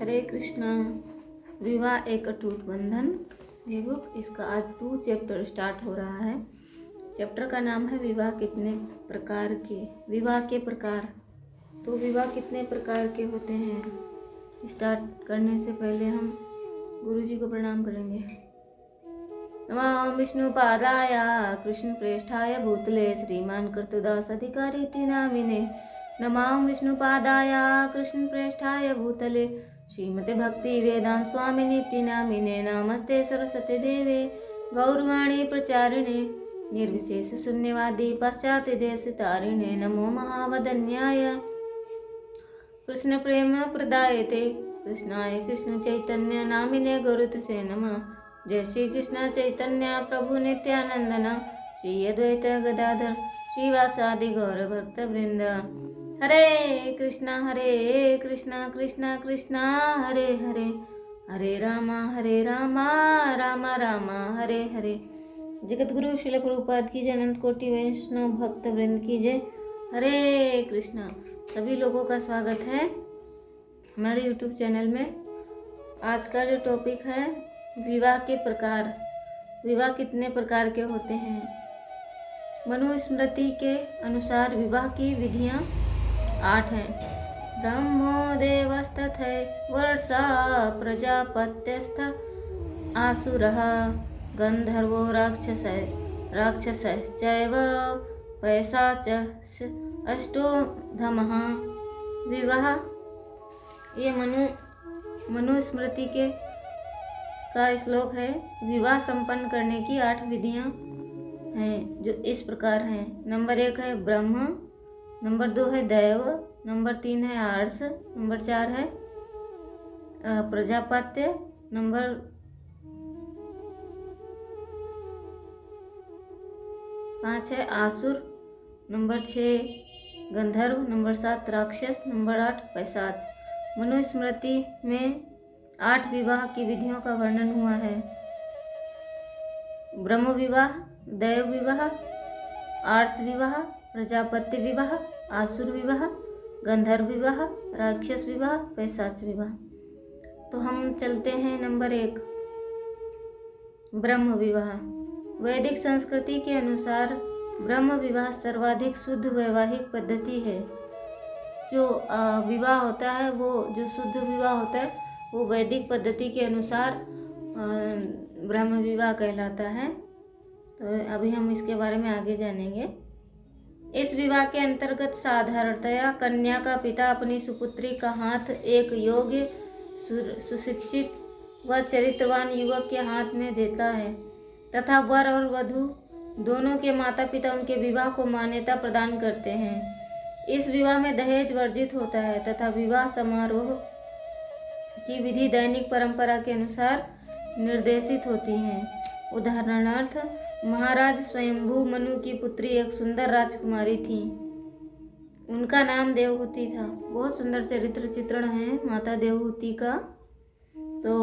हरे कृष्णा। विवाह एक अटूट बंधन ये बुक, इसका आज 2 चैप्टर स्टार्ट हो रहा है। चैप्टर का नाम है विवाह कितने प्रकार के। विवाह के प्रकार। तो विवाह कितने प्रकार के होते हैं, स्टार्ट करने से पहले हम गुरुजी को प्रणाम करेंगे। नमः विष्णुपादाय कृष्ण प्रेष्ठाय भूतले श्रीमान कृतदास अधिकारी नामिने। नमः विष्णुपादाय कृष्ण प्रेष्ठाय भूतले श्रीमते भक्ति वेदांत स्वामिनीति नामिने। नमस्ते सरस्वती देवे गौरवाणी प्रचारिणे निर्विशेष शून्यवादी पाश्चात्य देश तारिणे। नमो महावदन्याय कृष्ण प्रेम प्रदायते कृष्णाय कृष्ण चैतन्य नामिने गुरुतुसे नमः। जय श्री कृष्ण चैतन्य प्रभु नित्यानंदन श्री अद्वैत गदाधर श्रीवासादि गौर भक्त वृंद। हरे कृष्णा कृष्णा कृष्णा हरे हरे, हरे रामा राम राम हरे हरे। जगत गुरु श्रील प्रभुपाद की जय, अनंत कोटि वैष्णव भक्त वृंद की जय। हरे कृष्णा। सभी लोगों का स्वागत है हमारे यूट्यूब चैनल में। आज का जो टॉपिक है विवाह के प्रकार। विवाह कितने प्रकार के होते हैं। मनुस्मृति के अनुसार विवाह की विधियां 8 हैं। ब्रह्मो देवस्तथै वर्षा प्रजापत्यस्थ आसुरः गंधर्वो राक्षसश्चैव पैशाच अष्टोधमः। विवाह ये मनुस्मृति के का श्लोक है। विवाह संपन्न करने की 8 विधियां हैं जो इस प्रकार हैं। नंबर 1 है ब्रह्म, नंबर 2 है दैव, नंबर 3 है आर्ष, नंबर 4 है प्रजापत्य, नंबर 5 है आसुर, नंबर 6 गंधर्व, नंबर 7 राक्षस, नंबर 8 पैशाच। मनुस्मृति में 8 विवाह की विधियों का वर्णन हुआ है। ब्रह्म विवाह, दैव विवाह, आर्ष विवाह, प्रजापत्य विवाह, आसुर विवाह, गंधर्व विवाह, राक्षस विवाह, पैशाच विवाह। तो हम चलते हैं नंबर 1 ब्रह्म विवाह। वैदिक संस्कृति के अनुसार ब्रह्म विवाह सर्वाधिक शुद्ध वैवाहिक पद्धति है। जो विवाह होता है वो जो शुद्ध विवाह होता है वो वैदिक पद्धति के अनुसार ब्रह्म विवाह कहलाता है। तो अभी हम इसके बारे में आगे जानेंगे। इस विवाह के अंतर्गत साधारणतया कन्या का पिता अपनी सुपुत्री का हाथ एक योग्य सुशिक्षित व चरित्रवान युवक के हाथ में देता है तथा वर और वधू दोनों के माता पिता उनके विवाह को मान्यता प्रदान करते हैं। इस विवाह में दहेज वर्जित होता है तथा विवाह समारोह की विधि दैनिक परंपरा के अनुसार निर्देशित होती हैं। उदाहरणार्थ महाराज स्वयंभू मनु की पुत्री एक सुंदर राजकुमारी थी। उनका नाम देवहूति था। बहुत सुंदर चरित्र चित्रण है माता देवहूति का। तो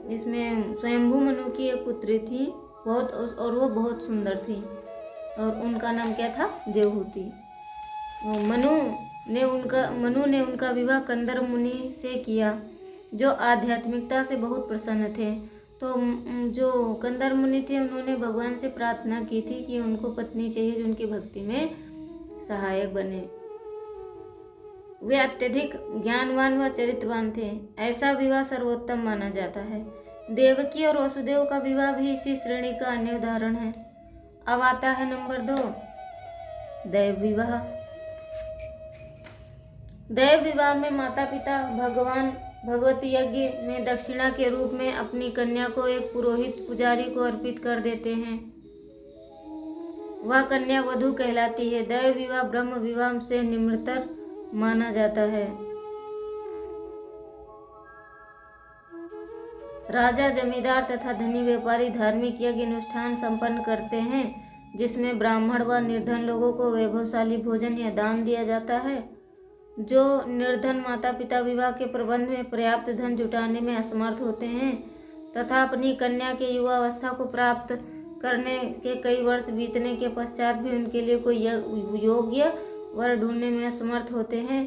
इसमें स्वयंभू मनु की एक पुत्री थी बहुत, और वो बहुत सुंदर थी और उनका नाम क्या था, देवहूति। मनु ने उनका विवाह कंदर मुनि से किया जो आध्यात्मिकता से बहुत प्रसन्न थे। तो जो कंदर मुनि थे उन्होंने भगवान से प्रार्थना की थी कि उनको पत्नी चाहिए जो उनकी भक्ति में सहायक बने। वे अत्यधिक ज्ञानवान व चरित्रवान थे। ऐसा विवाह सर्वोत्तम माना जाता है। देवकी और वसुदेव का विवाह भी इसी श्रेणी का अन्य उदाहरण है। अब आता है नंबर 2 दैव विवाह। दैव विवाह में माता पिता भगवान भगवती यज्ञ में दक्षिणा के रूप में अपनी कन्या को एक पुरोहित पुजारी को अर्पित कर देते हैं। वह कन्या वधू कहलाती है। दैव विवाह ब्रह्म विवाह से निम्नतर माना जाता है। राजा जमींदार तथा धनी व्यापारी धार्मिक यज्ञ अनुष्ठान संपन्न करते हैं जिसमें ब्राह्मण व निर्धन लोगों को वैभवशाली भोजन या दान दिया जाता है। जो निर्धन माता पिता विवाह के प्रबंध में पर्याप्त धन जुटाने में असमर्थ होते हैं तथा अपनी कन्या के युवावस्था को प्राप्त करने के कई वर्ष बीतने के पश्चात भी उनके लिए कोई योग्य वर ढूंढने में असमर्थ होते हैं,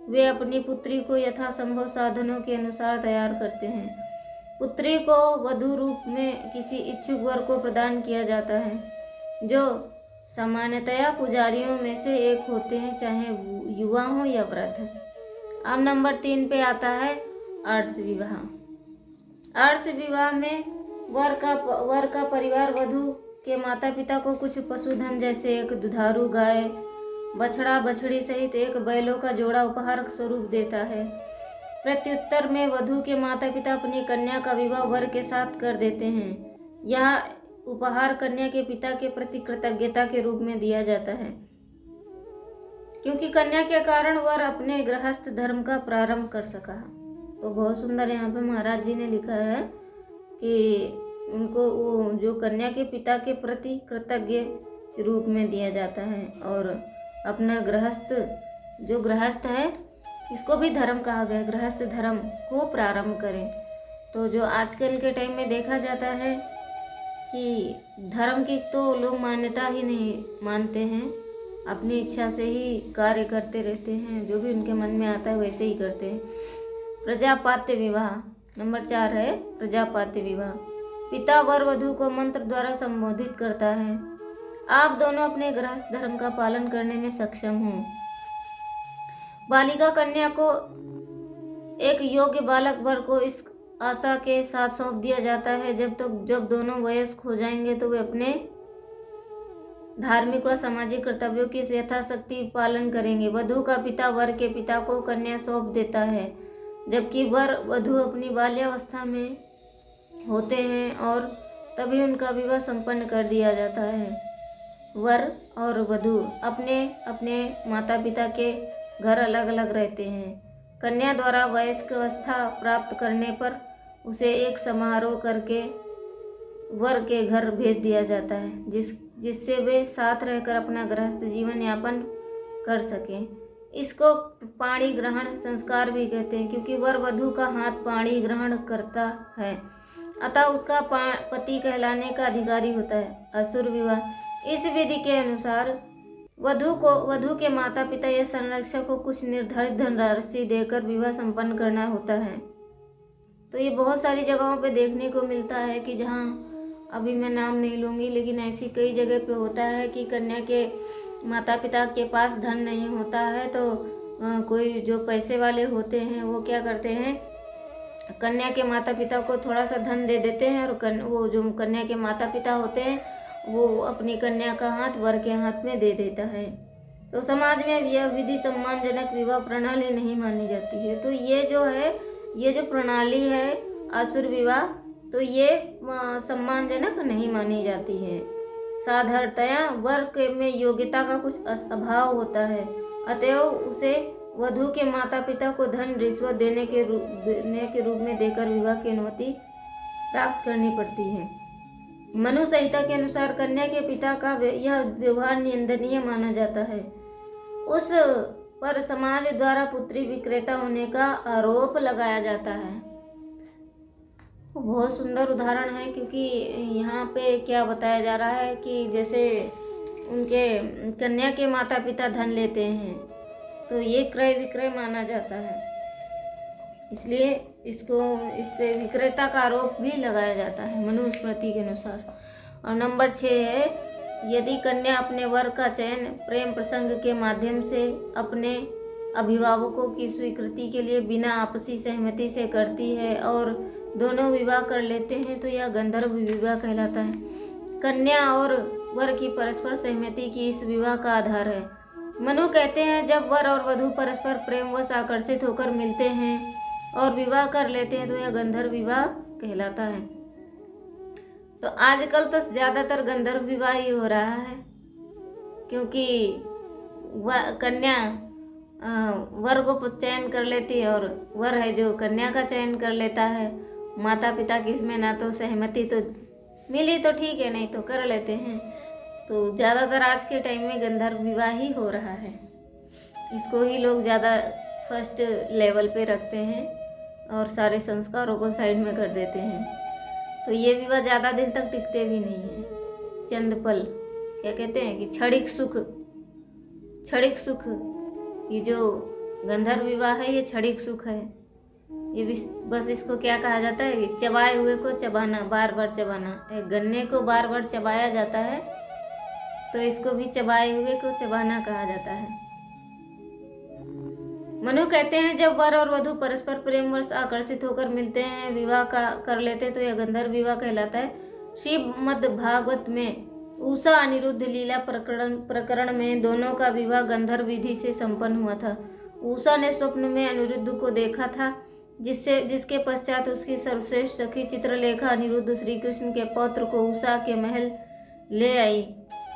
वे अपनी पुत्री को यथासंभव साधनों के अनुसार तैयार करते हैं। पुत्री को वधू रूप में किसी इच्छुक वर को प्रदान किया जाता है, जो सामान्यतया पुजारियों में से एक होते हैं, चाहे युवा हो या वृद्ध। अब नंबर 3 पे आता है अर्श विवाह। अर्श विवाह में वर का परिवार वधू के माता पिता को कुछ पशुधन जैसे एक दुधारू गाय, बछड़ा बछड़ी सहित एक बैलों का जोड़ा उपहार स्वरूप देता है। प्रत्युत्तर में वधू के माता पिता अपनी कन्या का विवाह वर के साथ कर देते हैं। यह उपहार कन्या के पिता के प्रति कृतज्ञता के रूप में दिया जाता है, क्योंकि कन्या के कारण वर अपने गृहस्थ धर्म का प्रारंभ कर सका। तो बहुत सुंदर यहाँ पे महाराज जी ने लिखा है कि उनको वो जो कन्या के पिता के प्रति कृतज्ञ रूप में दिया जाता है, और अपना गृहस्थ है, इसको भी धर्म कहा गया, गृहस्थ धर्म को प्रारंभ करें। तो जो आजकल के टाइम में देखा जाता है कि धर्म की तो लोग मान्यता ही नहीं मानते हैं, अपनी इच्छा से ही कार्य करते रहते हैं, जो भी उनके मन में आता है वैसे ही करते हैं। प्रजापात्य विवाह नंबर 4 है प्रजापात्य विवाह। पिता वर वधू को मंत्र द्वारा संबोधित करता है, आप दोनों अपने गृहस्थ धर्म का पालन करने में सक्षम हो। बालिका कन्या को एक योग्य बालक वर को इस आशा के साथ सौंप दिया जाता है, जब दोनों वयस्क हो जाएंगे तो वे अपने धार्मिक व सामाजिक कर्तव्यों की यथाशक्ति पालन करेंगे। वधू का पिता वर के पिता को कन्या सौंप देता है, जबकि वर वधू अपनी बाल्यावस्था में होते हैं और तभी उनका विवाह संपन्न कर दिया जाता है। वर और वधू अपने अपने माता पिता के घर अलग अलग रहते हैं। कन्या द्वारा वयस्क अवस्था प्राप्त करने पर उसे एक समारोह करके वर के घर भेज दिया जाता है, जिससे वे साथ रहकर अपना गृहस्थ जीवन यापन कर सकें। इसको पाणी ग्रहण संस्कार भी कहते हैं, क्योंकि वर वधू का हाथ पाणी ग्रहण करता है, अतः उसका पति कहलाने का अधिकारी होता है। असुर विवाह। इस विधि के अनुसार वधू के माता पिता या संरक्षक को कुछ निर्धारित धनराशि देकर विवाह संपन्न करना होता है। तो ये बहुत सारी जगहों पे देखने को मिलता है कि जहाँ अभी मैं नाम नहीं लूँगी, लेकिन ऐसी कई जगह पे होता है कि कन्या के माता पिता के पास धन नहीं होता है, तो कोई जो पैसे वाले होते हैं वो क्या करते हैं, कन्या के माता पिता को थोड़ा सा धन दे देते हैं, और वो जो कन्या के माता पिता होते हैं वो अपनी कन्या का हाथ वर के हाथ में दे देता है। तो समाज में यह विधि सम्मानजनक विवाह प्रणाली नहीं मानी जाती है। तो ये जो प्रणाली है असुर विवाह, तो ये सम्मानजनक नहीं मानी जाती है। साधारणतया वर में योग्यता का कुछ अभाव होता है, अतएव उसे वधू के माता पिता को धन रिश्वत देने के रूप में देकर विवाह की अनुमति प्राप्त करनी पड़ती है। मनु संहिता के अनुसार कन्या के पिता का यह व्यवहार निंदनीय माना जाता है। उस पर समाज द्वारा पुत्री विक्रेता होने का आरोप लगाया जाता है। बहुत सुंदर उदाहरण है, क्योंकि यहाँ पे क्या बताया जा रहा है कि जैसे उनके कन्या के माता पिता धन लेते हैं, तो ये क्रय विक्रय माना जाता है, इसलिए इस पे विक्रेता का आरोप भी लगाया जाता है मनुस्मृति के अनुसार। और नंबर 6 है, यदि कन्या अपने वर का चयन प्रेम प्रसंग के माध्यम से अपने अभिभावकों की स्वीकृति के लिए बिना आपसी सहमति से करती है और दोनों विवाह कर लेते हैं, तो यह गंधर्व विवाह कहलाता है। कन्या और वर की परस्पर सहमति की इस विवाह का आधार है। मनु कहते हैं, जब वर और वधू परस्पर प्रेमवश आकर्षित होकर मिलते हैं और विवाह कर लेते हैं, तो यह गंधर्व विवाह कहलाता है। तो आजकल तो ज़्यादातर गंधर्व विवाह ही हो रहा है, क्योंकि कन्या वर को चयन कर लेती है और वर है जो कन्या का चयन कर लेता है। माता पिता की इसमें ना तो सहमति तो मिली तो ठीक है, नहीं तो कर लेते हैं। तो ज़्यादातर आज के टाइम में गंधर्व विवाह ही हो रहा है, इसको ही लोग ज़्यादा फर्स्ट लेवल पे रखते हैं और सारे संस्कारों को साइड में कर देते हैं। तो ये विवाह ज़्यादा दिन तक टिकते भी नहीं हैं। चंद पल क्या कहते हैं कि क्षणिक सुख, ये जो गंधर्व विवाह है ये क्षणिक सुख है। ये बस इसको क्या कहा जाता है कि चबाए हुए को चबाना, बार बार चबाना। एक गन्ने को बार बार चबाया जाता है तो इसको भी चबाए हुए को चबाना कहा जाता है। मनु कहते हैं जब वर और वधू परस्पर प्रेमवश आकर्षित होकर मिलते हैं, विवाह कर लेते हैं तो यह गंधर्व विवाह कहलाता है। श्रीमद् भागवत में उषा अनिरुद्ध लीला प्रकरण में दोनों का विवाह गंधर्व विधि से संपन्न हुआ था। उषा ने स्वप्न में अनिरुद्ध को देखा था, जिसके पश्चात उसकी सर्वश्रेष्ठ सखी चित्रलेखा अनिरुद्ध श्री कृष्ण के पौत्र को उषा के महल ले आई,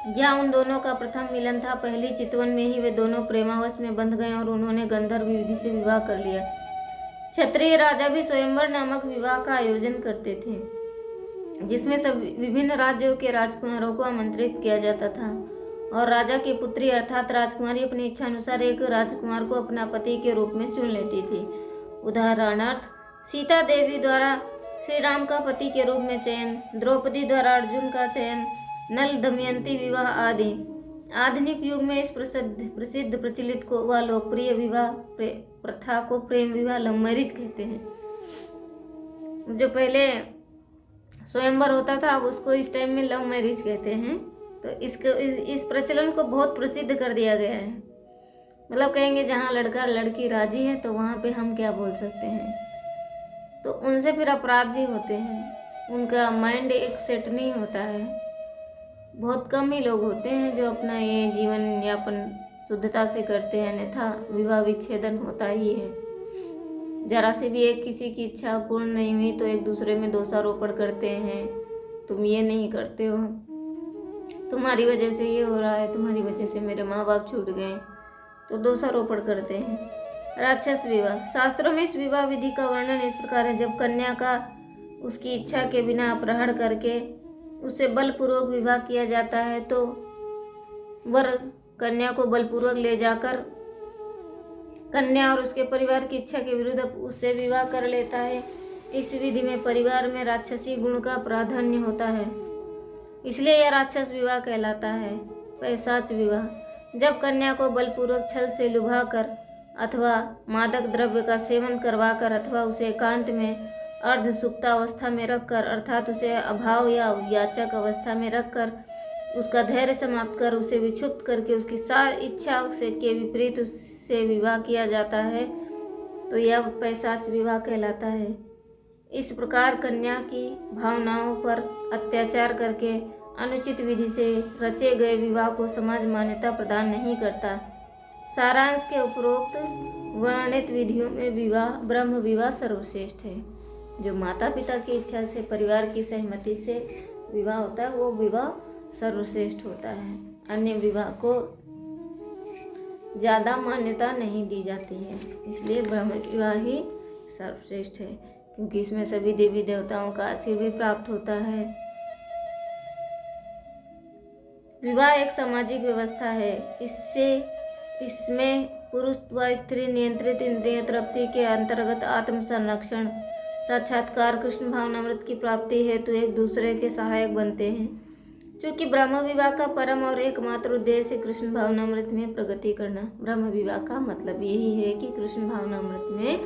जहाँ उन दोनों का प्रथम मिलन था। पहली चितवन में ही वे दोनों प्रेमावश में बंध गए और उन्होंने गंधर्व विधि से विवाह कर लिया। क्षत्रिय राजा भी स्वयंवर नामक विवाह का आयोजन करते थे, जिसमें सब विभिन्न राज्यों के राजकुमारों को आमंत्रित किया जाता था और राजा की पुत्री अर्थात राजकुमारी अपनी इच्छा अनुसार एक राजकुमार को अपना पति के रूप में चुन लेती थी। उदाहरणार्थ सीता देवी द्वारा श्री राम का पति के रूप में चयन, द्रौपदी द्वारा अर्जुन का चयन, नल दमयंती विवाह आदि। आधुनिक युग में इस प्रसिद्ध प्रचलित को व लोकप्रिय विवाह प्रथा को प्रेम विवाह लव मैरिज कहते हैं। जो पहले स्वयंवर होता था अब उसको इस टाइम में लव मैरिज कहते हैं। तो इस प्रचलन को बहुत प्रसिद्ध कर दिया गया है। मतलब कहेंगे जहाँ लड़का लड़की राजी है तो वहाँ पे हम क्या बोल सकते हैं। तो उनसे फिर अपराध भी होते हैं, उनका माइंड एक सेट नहीं होता है। बहुत कम ही लोग होते हैं जो अपना ये जीवन यापन शुद्धता से करते हैं, अन्यथा विवाह विच्छेदन होता ही है। जरा से भी एक किसी की इच्छा पूर्ण नहीं हुई तो एक दूसरे में दोषारोपण करते हैं, तुम ये नहीं करते हो, तुम्हारी वजह से ये हो रहा है, तुम्हारी वजह से मेरे माँ बाप छूट गए, तो दोषारोपण करते हैं। राक्षस विवाह। शास्त्रों में इस विवाह विधि का वर्णन इस प्रकार है। जब कन्या का उसकी इच्छा के बिना अपहरण करके उससे बलपूर्वक विवाह किया जाता है तो वर कन्या को बलपूर्वक ले जाकर कन्या और उसके परिवार की इच्छा के विरुद्ध उससे विवाह कर लेता है। इस विधि में परिवार में राक्षसी गुण का प्राधान्य होता है, इसलिए यह राक्षस विवाह कहलाता है। पैशाच विवाह। जब कन्या को बलपूर्वक छल से लुभाकर अथवा मादक द्रव्य का सेवन करवाकर अथवा उसे एकांत में अर्ध सुप्तावस्था में रखकर अर्थात उसे अभाव या याचक अवस्था में रखकर उसका धैर्य समाप्त कर उसे विक्षुब्ध करके उसकी सारी इच्छा से के विपरीत उससे विवाह किया जाता है तो यह पैशाच विवाह कहलाता है। इस प्रकार कन्या की भावनाओं पर अत्याचार करके अनुचित विधि से रचे गए विवाह को समाज मान्यता प्रदान नहीं करता। सारांश के उपरोक्त वर्णित विधियों में विवाह ब्रह्म विवाह सर्वश्रेष्ठ है। जो माता पिता की इच्छा से परिवार की सहमति से विवाह होता है वो विवाह सर्वश्रेष्ठ होता है। अन्य विवाह को ज़्यादा मान्यता नहीं दी जाती है, इसलिए ब्रह्म विवाह ही सर्वश्रेष्ठ है, क्योंकि इसमें सभी देवी देवताओं का आशीर्वाद प्राप्त होता है। विवाह एक सामाजिक व्यवस्था है। इसमें पुरुष व स्त्री नियंत्रित इंद्रिय तृप्ति के अंतर्गत आत्म संरक्षण, साक्षात्कार, कृष्ण भावनामृत की प्राप्ति हेतु एक दूसरे के सहायक बनते हैं। क्योंकि ब्रह्म विवाह का परम और एकमात्र उद्देश्य कृष्ण भावनामृत में प्रगति करना। ब्रह्म विवाह का मतलब यही है कि कृष्ण भावनामृत में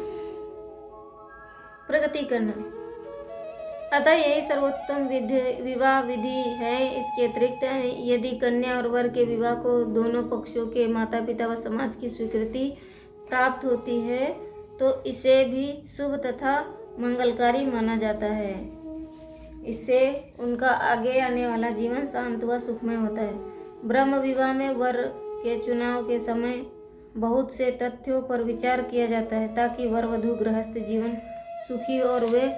प्रगति करना। अतः यही सर्वोत्तम विवाह विधि है। इसके अतिरिक्त यदि कन्या और वर के विवाह को दोनों पक्षों के माता पिता व समाज की स्वीकृति प्राप्त होती है तो इसे भी शुभ तथा मंगलकारी माना जाता है। इससे उनका आगे आने वाला जीवन शांत व सुखमय होता है। ब्रह्म विवाह में वर के चुनाव के समय बहुत से तथ्यों पर विचार किया जाता है ताकि वर वधू गृहस्थ जीवन सुखी और वे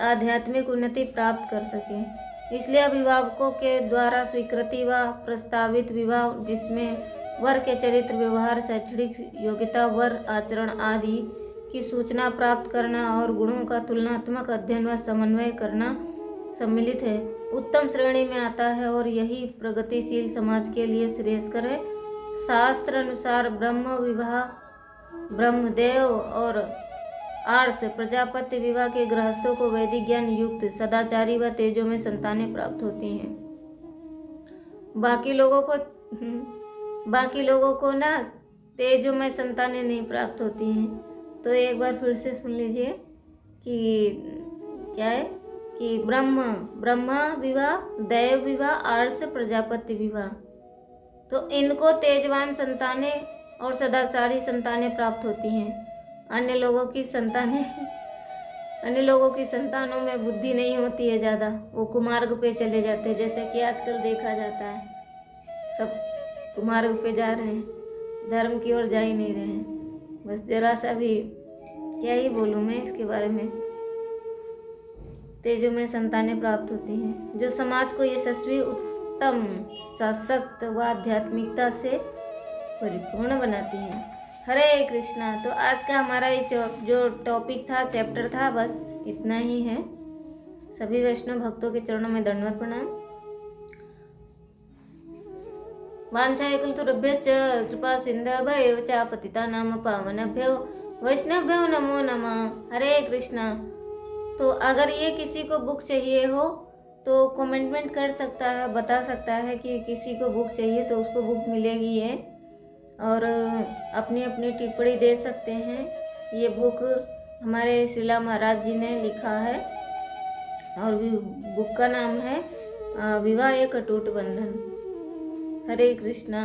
आध्यात्मिक उन्नति प्राप्त कर सकें। इसलिए अभिभावकों के द्वारा स्वीकृति व प्रस्तावित विवाह जिसमें वर के चरित्र, व्यवहार, शैक्षणिक योग्यता, वर आचरण आदि की सूचना प्राप्त करना और गुणों का तुलनात्मक अध्ययन व समन्वय करना सम्मिलित है, उत्तम श्रेणी में आता है और यही प्रगतिशील समाज के लिए श्रेयस्कर है। शास्त्र अनुसार ब्रह्म विवाह ब्रह्मदेव और आर्ष प्रजापति विवाह के गृहस्थों को वैदिक ज्ञान युक्त सदाचारी व तेजों में संतानें प्राप्त होती हैं। बाकी लोगों को ना तेजोमय संतानें नहीं प्राप्त होती हैं। तो एक बार फिर से सुन लीजिए कि क्या है कि ब्रह्मा विवाह, दैव विवाह, आर्ष, प्रजापति विवाह। तो इनको तेजवान संतानें और सदाचारी संतानें प्राप्त होती हैं। अन्य लोगों की संतानों में बुद्धि नहीं होती है ज़्यादा, वो कुमार्ग पे चले जाते हैं, जैसे कि आजकल देखा जाता है सब कुमार्ग पे जा रहे हैं, धर्म की ओर जा ही नहीं रहे हैं। बस जरा सा भी क्या ही बोलूँ मैं इसके बारे में। तेजों में संतानें प्राप्त होती हैं जो समाज को यशस्वी, उत्तम, सशक्त व आध्यात्मिकता से परिपूर्ण बनाती हैं। हरे कृष्णा। तो आज का हमारा ये जो टॉपिक था, चैप्टर था, बस इतना ही है। सभी वैष्णव भक्तों के चरणों में दंडवत प्रणाम। वाञ्छाकल्पतरुभ्यश्च कृपा सिन्धुभ्येव च पतितानां पावनेभ्यो वैष्णवेभ्यो नमो नमः। हरे कृष्णा। तो अगर ये किसी को बुक चाहिए हो तो कमेंट कर सकता है, बता सकता है कि किसी को बुक चाहिए तो उसको बुक मिलेगी ये, और अपनी अपनी टिप्पणी दे सकते हैं। ये बुक हमारे श्रीला महाराज जी ने लिखा है और बुक का नाम है विवाह एक अटूट बंधन। हरे कृष्णा।